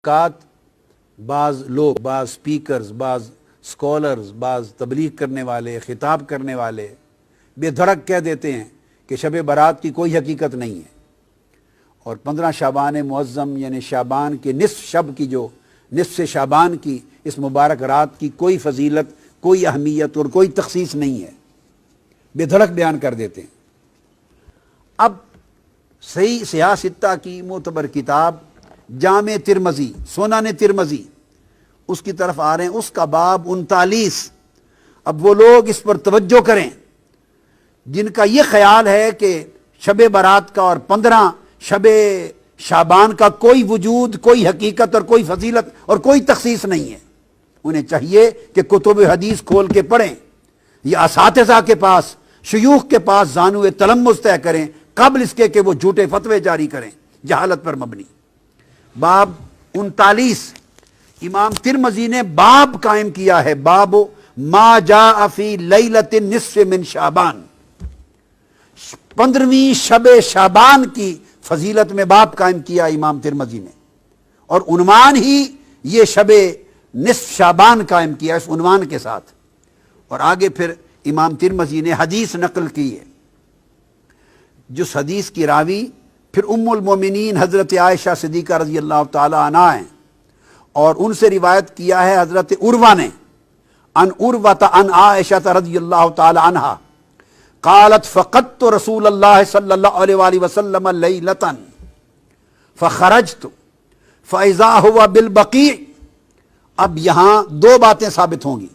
اوقات بعض لوگ، بعض سپیکرز، بعض سکولرز، بعض تبلیغ کرنے والے، خطاب کرنے والے بے دھڑک کہہ دیتے ہیں کہ شب برات کی کوئی حقیقت نہیں ہے، اور 15 شعبان معظم یعنی شعبان کے نصف شب کی، جو نصف شعبان کی اس مبارک رات کی کوئی فضیلت، کوئی اہمیت اور کوئی تخصیص نہیں ہے، بے دھڑک بیان کر دیتے ہیں۔ اب صحیح سیاہ ستہ کی معتبر کتاب جامع ترمذی، سنن ترمذی، اس کی طرف آ رہے ہیں، اس کا باب 39۔ اب وہ لوگ اس پر توجہ کریں جن کا یہ خیال ہے کہ شب برات کا اور 15 شب شعبان کا کوئی وجود، کوئی حقیقت اور کوئی فضیلت اور کوئی تخصیص نہیں ہے۔ انہیں چاہیے کہ کتب حدیث کھول کے پڑھیں، یا اساتذہ کے پاس، شیوخ کے پاس زانو تلمذ طے کریں قبل اس کے کہ وہ جھوٹے فتوے جاری کریں جہالت پر مبنی۔ باب 39 امام ترمذی نے باب قائم کیا ہے، باب ما جاء فی لیلۃ النصف من شعبان، 15ویں شب شعبان کی فضیلت میں باب قائم کیا امام ترمذی نے، اور عنوان ہی یہ شب نصف شعبان قائم کیا اس عنوان کے ساتھ۔ اور آگے پھر امام ترمذی نے حدیث نقل کی ہے، جس حدیث کی راوی پھر ام المومنین حضرت عائشہ صدیقہ رضی اللہ تعالی عنہا ہیں، اور ان سے روایت کیا ہے حضرت عروہ نے، ان عروہ عن عائشہ رضی اللہ تعالی عنہا قالت فقدت رسول اللہ صلی اللہ علیہ وآلہ وسلم لیلۃ فخرجت فاذا هو بالبقیع۔ اب یہاں دو باتیں ثابت ہوں گی۔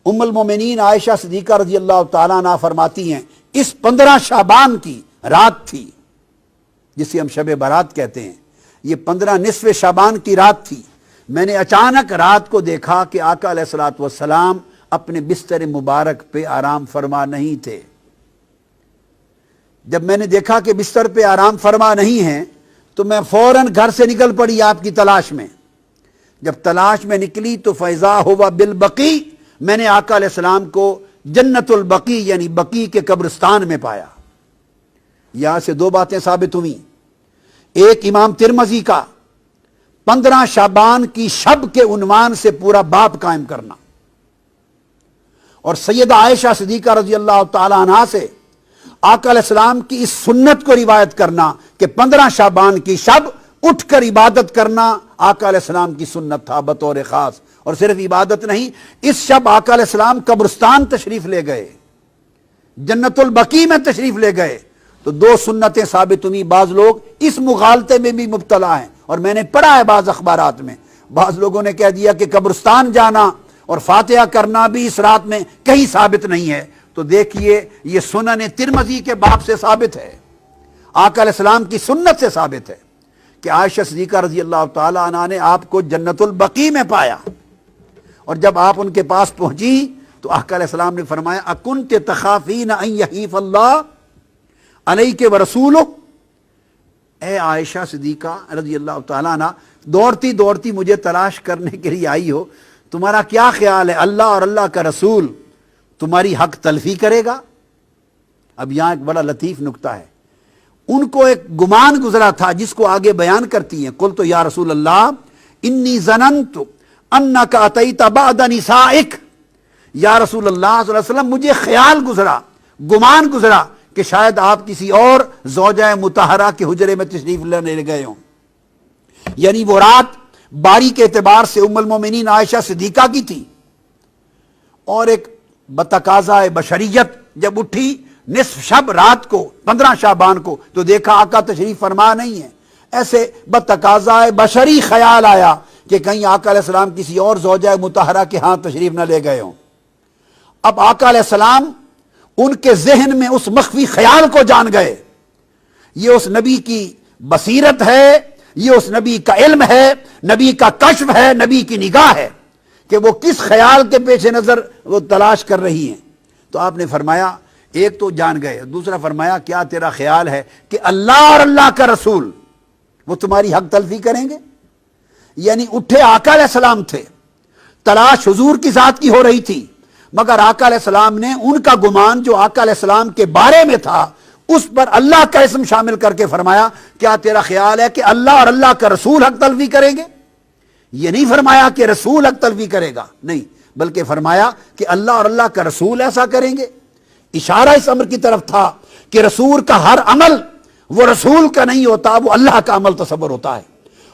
ام المومنین عائشہ صدیقہ رضی اللہ تعالیٰ عنہ فرماتی ہیں، اس 15 شعبان کی رات تھی جسے ہم شب برات کہتے ہیں، یہ 15 نصف شعبان کی رات تھی۔ میں نے اچانک رات کو دیکھا کہ آقا علیہ الصلوۃ والسلام اپنے بستر مبارک پہ آرام فرما نہیں تھے۔ جب میں نے دیکھا کہ بستر پہ آرام فرما نہیں ہیں تو میں فوراً گھر سے نکل پڑی آپ کی تلاش میں۔ جب تلاش میں نکلی تو فیضا ہوا بالبقیع، میں نے آقا علیہ السلام کو جنت البقیع یعنی بقیع کے قبرستان میں پایا۔ یہاں سے دو باتیں ثابت ہوئیں، ایک امام ترمذی کا 15 شعبان کی شب کے عنوان سے پورا باب قائم کرنا، اور سیدہ عائشہ صدیقہ رضی اللہ تعالی عنہا سے آقا علیہ السلام کی اس سنت کو روایت کرنا کہ 15 شعبان کی شب اٹھ کر عبادت کرنا آقا علیہ السلام کی سنت تھا بطور خاص۔ اور صرف عبادت نہیں، اس شب آقا علیہ السلام قبرستان تشریف لے گئے، جنت البقیع میں تشریف لے گئے، تو دو سنتیں ثابت ہوئی۔ بعض لوگ اس مغالطے میں بھی مبتلا ہیں، اور میں نے پڑھا ہے بعض اخبارات میں، بعض لوگوں نے کہہ دیا کہ قبرستان جانا اور فاتحہ کرنا بھی اس رات میں کہیں ثابت نہیں ہے۔ تو دیکھیے، یہ سنن ترمذی کے باب سے ثابت ہے، آقا علیہ السلام کی سنت سے ثابت ہے کہ عائشہ صدیقہ رضی اللہ تعالی عنہا نے آپ کو جنت البقیع میں پایا، اور جب آپ ان کے پاس پہنچی تو آقا علیہ السلام نے فرمایا اکنت تخافین ان یحیف اللہ علیک ورسولہ، اے عائشہ صدیقہ رضی اللہ تعالیٰ عنہ، دوڑتی دوڑتی مجھے تلاش کرنے کے لیے آئی ہو، تمہارا کیا خیال ہے اللہ اور اللہ کا رسول تمہاری حق تلفی کرے گا؟ اب یہاں ایک بڑا لطیف نکتہ ہے، ان کو ایک گمان گزرا تھا جس کو آگے بیان کرتی ہیں، قلت یا رسول اللہ انی ظننت انک اتیت بعد نسائک، یا رسول اللہ صلی اللہ علیہ وسلم مجھے خیال گزرا، گمان گزرا کہ شاید آپ کسی اور زوجہ مطہرہ کے حجرے میں تشریف لینے گئے ہوں۔ یعنی وہ رات باری کے اعتبار سے ام المومنین عائشہ صدیقہ کی تھی، اور ایک بتقاضۂ بشریت جب اٹھی نصف شب رات کو 15 شعبان کو تو دیکھا آقا تشریف فرما نہیں ہے، ایسے بتقاضۂ بشری خیال آیا کہ کہیں آقا علیہ السلام کسی اور زوجہ مطہرہ کے ہاں تشریف نہ لے گئے ہوں۔ اب آقا علیہ السلام ان کے ذہن میں اس مخفی خیال کو جان گئے، یہ اس نبی کی بصیرت ہے، یہ اس نبی کا علم ہے، نبی کا کشف ہے، نبی کی نگاہ ہے کہ وہ کس خیال کے پیش نظر وہ تلاش کر رہی ہیں۔ تو آپ نے فرمایا، ایک تو جان گئے، دوسرا فرمایا کیا تیرا خیال ہے کہ اللہ اور اللہ کا رسول وہ تمہاری حق تلفی کریں گے؟ یعنی اٹھے آقا علیہ السلام تھے، تلاش حضور کی ذات کی ہو رہی تھی، مگر آقا علیہ السلام نے ان کا گمان جو آقا علیہ السلام کے بارے میں تھا اس پر اللہ کا اسم شامل کر کے فرمایا کیا تیرا خیال ہے کہ اللہ اور اللہ کا رسول حق تلفی کریں گے؟ یہ نہیں فرمایا کہ رسول حق تلفی کرے گا، نہیں، بلکہ فرمایا کہ اللہ اور اللہ کا رسول ایسا کریں گے۔ اشارہ اس امر کی طرف تھا کہ رسول کا ہر عمل وہ رسول کا نہیں ہوتا، وہ اللہ کا عمل تصور ہوتا ہے،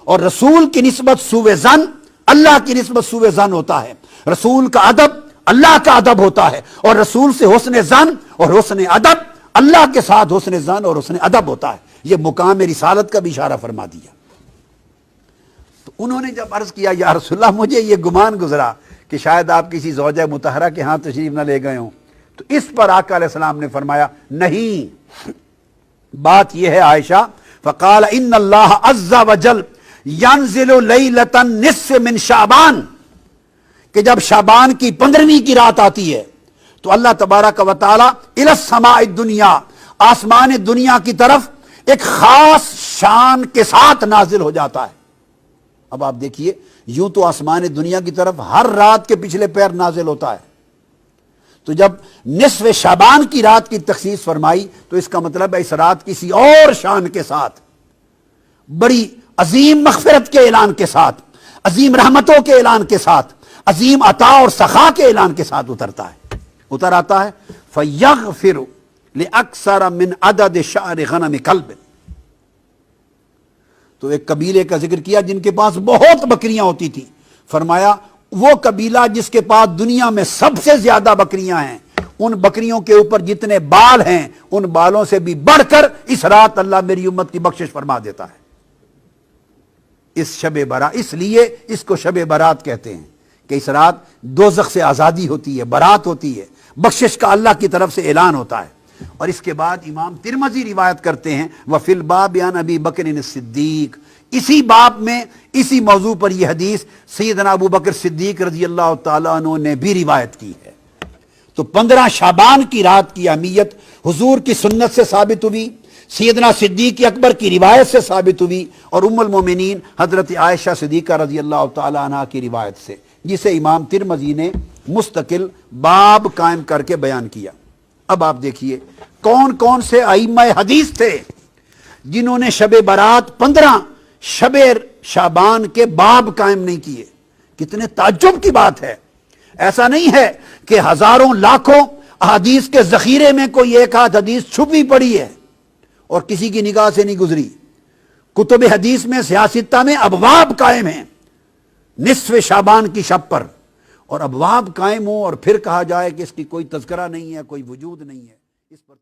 اور رسول کی نسبت سوء ظن اللہ کی نسبت سوء ظن ہوتا ہے، رسول کا ادب اللہ کا ادب ہوتا ہے، اور رسول سے حسن ظن اور حسن ادب اللہ کے ساتھ حسن ظن اور حسن ادب ہوتا ہے۔ یہ مقام رسالت کا بھی اشارہ فرما دیا۔ تو انہوں نے جب عرض کیا یا رسول اللہ مجھے یہ گمان گزرا کہ شاید آپ کسی زوجہ مطہرہ کے ہاں تشریف نہ لے گئے ہوں، تو اس پر آقا علیہ السلام نے فرمایا نہیں، بات یہ ہے عائشہ، فقال ان اللہ عز وجل ینزل لیلۃ النصف من شعبان، کہ جب شعبان کی 15ویں کی رات آتی ہے تو اللہ تبارک و تعالی الی السماء الدنیا، آسمان دنیا کی طرف ایک خاص شان کے ساتھ نازل ہو جاتا ہے۔ اب آپ دیکھیے، یوں تو آسمان دنیا کی طرف ہر رات کے پچھلے پیر نازل ہوتا ہے، تو جب نصف شعبان کی رات کی تخصیص فرمائی تو اس کا مطلب ہے اس رات کسی اور شان کے ساتھ، بڑی عظیم مغفرت کے اعلان کے ساتھ، عظیم رحمتوں کے اعلان کے ساتھ، عظیم عطا اور سخا کے اعلان کے ساتھ اترتا ہے، اتر آتا ہے فَيَغْفِرُ لِأَكْثَرَ مِنْ عَدَدِ شَعْرِ غَنَمِ كَلْبٍ۔ تو ایک قبیلے کا ذکر کیا جن کے پاس بہت بکریاں ہوتی تھی، فرمایا وہ قبیلہ جس کے پاس دنیا میں سب سے زیادہ بکریاں ہیں، ان بکریوں کے اوپر جتنے بال ہیں ان بالوں سے بھی بڑھ کر اس رات اللہ میری امت کی بخشش فرما دیتا ہے۔ اس شب برات، اس لیے اس کو شب برات کہتے ہیں کہ اس رات دوزخ سے آزادی ہوتی ہے، برات ہوتی ہے، بخشش کا اللہ کی طرف سے اعلان ہوتا ہے۔ اور اس کے بعد امام ترمذی روایت کرتے ہیں وفی الباب عن ابی بکر الصدیق، اسی باب میں اسی موضوع پر یہ حدیث سیدنا ابو بکر صدیق رضی اللہ تعالیٰ عنہ نے بھی روایت کی ہے۔ تو 15 شعبان کی رات کی اہمیت حضور کی سنت سے ثابت ہوئی، سیدنا صدیق اکبر کی روایت سے ثابت ہوئی، اور ام المومنین حضرت عائشہ صدیقہ رضی اللہ تعالیٰ عنہ کی روایت سے، جسے امام ترمذی نے مستقل باب قائم کر کے بیان کیا۔ اب آپ دیکھیے کون کون سے ائمہ حدیث تھے جنہوں نے شب برات 15 شب شعبان کے باب قائم نہیں کیے۔ کتنے تعجب کی بات ہے، ایسا نہیں ہے کہ ہزاروں لاکھوں احادیث کے ذخیرے میں کوئی ایک آدھ حدیث چھپی پڑی ہے اور کسی کی نگاہ سے نہیں گزری۔ کتب حدیث میں سیاستہ میں ابواب قائم ہیں نصف شعبان کی شب پر، اور ابواب قائم ہوں اور پھر کہا جائے کہ اس کی کوئی تذکرہ نہیں ہے، کوئی وجود نہیں ہے، اس پر